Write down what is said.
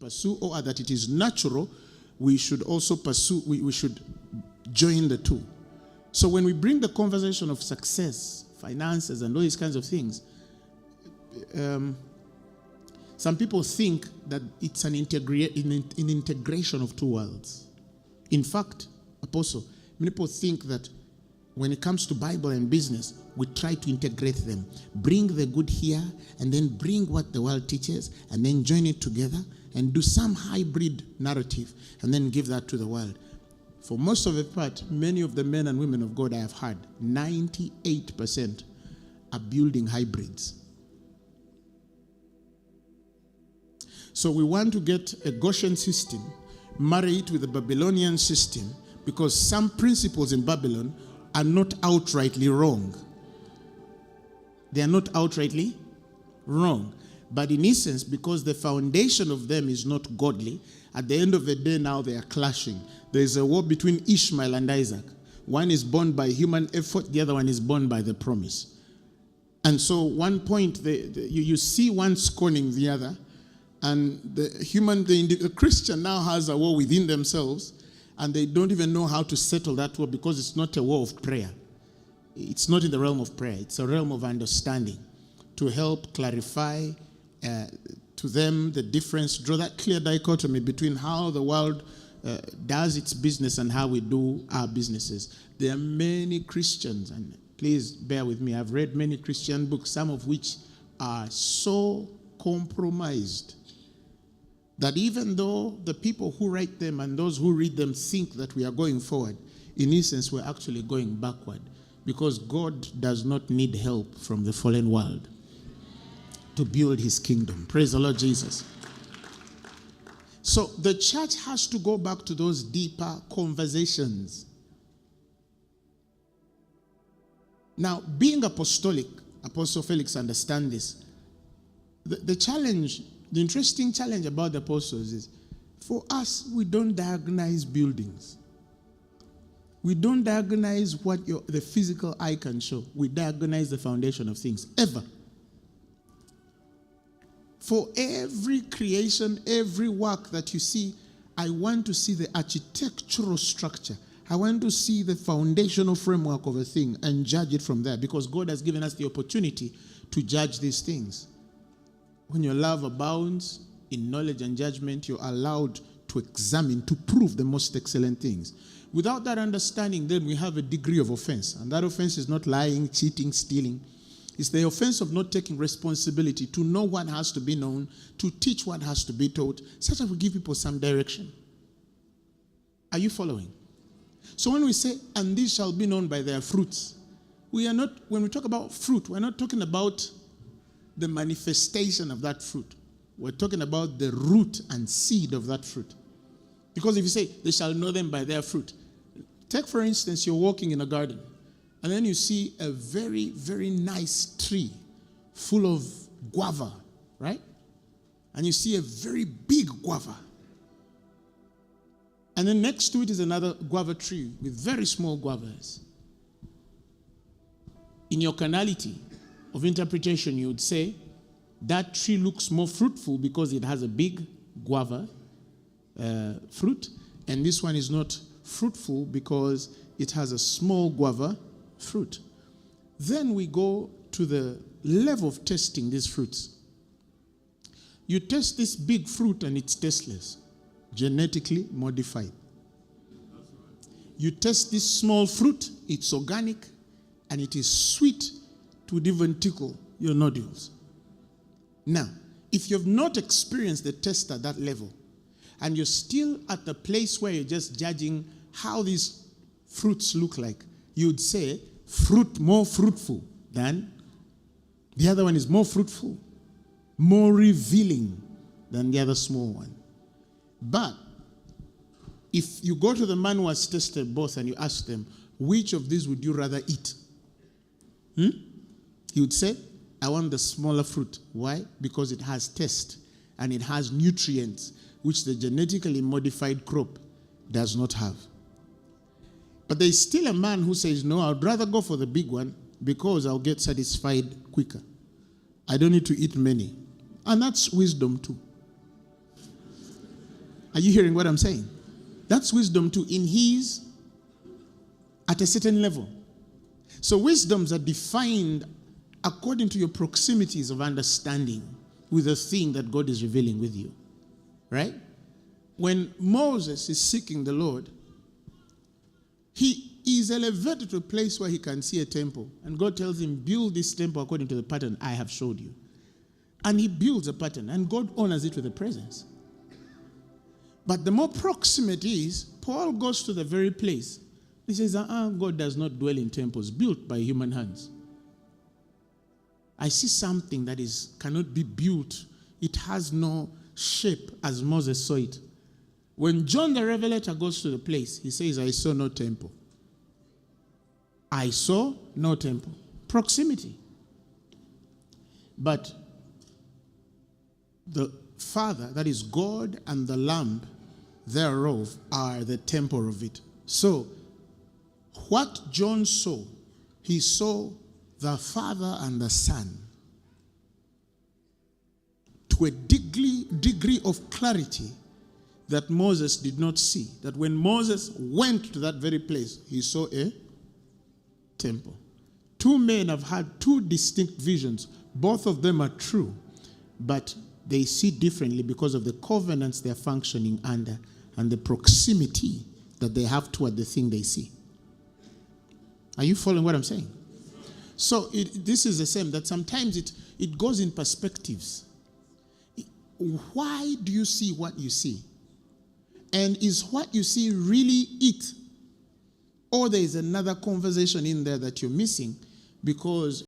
pursue, or that it is natural, we should also pursue, we should join the two. So when we bring the conversation of success, finances, and all these kinds of things, some people think that it's an integration of two worlds. In fact, Apostle, many people think that when it comes to Bible and business, we try to integrate them. Bring the good here, and then bring what the world teaches, and then join it together, and do some hybrid narrative, and then give that to the world. For most of the part, many of the men and women of God I have heard, 98% are building hybrids. So we want to get a Goshen system, marry it with the Babylonian system, because some principles in Babylon are not outrightly wrong. They are not outrightly wrong. But in essence, because the foundation of them is not godly, at the end of the day now they are clashing. There is a war between Ishmael and Isaac. One is born by human effort, the other one is born by the promise. And so one point, you see one scorning the other, and the Christian now has a war within themselves, and they don't even know how to settle that war, because it's not a war of prayer. It's not in the realm of prayer. It's a realm of understanding, to help clarify to them the difference, draw that clear dichotomy between how the world does its business and how we do our businesses. There are many Christians, and please bear with me, I've read many Christian books, some of which are so compromised that even though the people who write them and those who read them think that we are going forward, in essence we're actually going backward, because God does not need help from the fallen world to build his kingdom. Praise the Lord Jesus. So the church has to go back to those deeper conversations. Now, being apostolic, Apostle Felix understands this. The challenge, the interesting challenge about the apostles is, for us, we don't diagnose buildings. We don't diagnose what the physical eye can show. We diagnose the foundation of things, ever. For every creation, every work that you see, I want to see the architectural structure. I want to see the foundational framework of a thing and judge it from there, because God has given us the opportunity to judge these things. When your love abounds in knowledge and judgment, you're allowed to examine, to prove the most excellent things. Without that understanding, then we have a degree of offense. And that offense is not lying, cheating, stealing. It's the offense of not taking responsibility to know what has to be known, to teach what has to be taught, such that we give people some direction. Are you following? So when we say, and these shall be known by their fruits, we are not, when we talk about fruit, we're not talking about the manifestation of that fruit. We're talking about the root and seed of that fruit. Because if you say, they shall know them by their fruit. Take, for instance, you're walking in a garden, and then you see a very, very nice tree full of guava, right? And you see a very big guava. And then next to it is another guava tree with very small guavas. In your carnality of interpretation, you would say that tree looks more fruitful because it has a big guava fruit, and this one is not fruitful because it has a small guava fruit. Then we go to the level of testing these fruits. You test this big fruit and it's tasteless, genetically modified. You test this small fruit, it's organic, and it is sweet to even tickle your nodules. Now, if you've not experienced the test at that level, and you're still at the place where you're just judging how these fruits look like, you'd say fruit more fruitful than the other one is more fruitful, more revealing than the other small one. But if you go to the man who has tested both and you ask them, which of these would you rather eat? He would say, I want the smaller fruit. Why? Because it has taste and it has nutrients which the genetically modified crop does not have. But there is still a man who says, no, I'd rather go for the big one because I'll get satisfied quicker. I don't need to eat many. And that's wisdom too. Are you hearing what I'm saying? That's wisdom too, at a certain level. So wisdoms are defined according to your proximities of understanding with the thing that God is revealing with you. Right? When Moses is seeking the Lord, he is elevated to a place where he can see a temple. And God tells him, build this temple according to the pattern I have showed you. And he builds a pattern, and God honors it with a presence. But the more proximate is, Paul goes to the very place. He says, God does not dwell in temples built by human hands. I see something that cannot be built. It has no shape as Moses saw it. When John the Revelator goes to the place, he says, I saw no temple. I saw no temple. Proximity. But the Father, that is God, and the Lamb thereof are the temple of it. So, what John saw, he saw the Father and the Son to a degree of clarity that Moses did not see. That when Moses went to that very place, he saw a temple. Two men have had two distinct visions. Both of them are true, but they see differently because of the covenants they're functioning under and the proximity that they have toward the thing they see. Are you following what I'm saying? So this is the same, that sometimes it goes in perspectives. Why do you see what you see? And is what you see really it? Or there is another conversation in there that you're missing because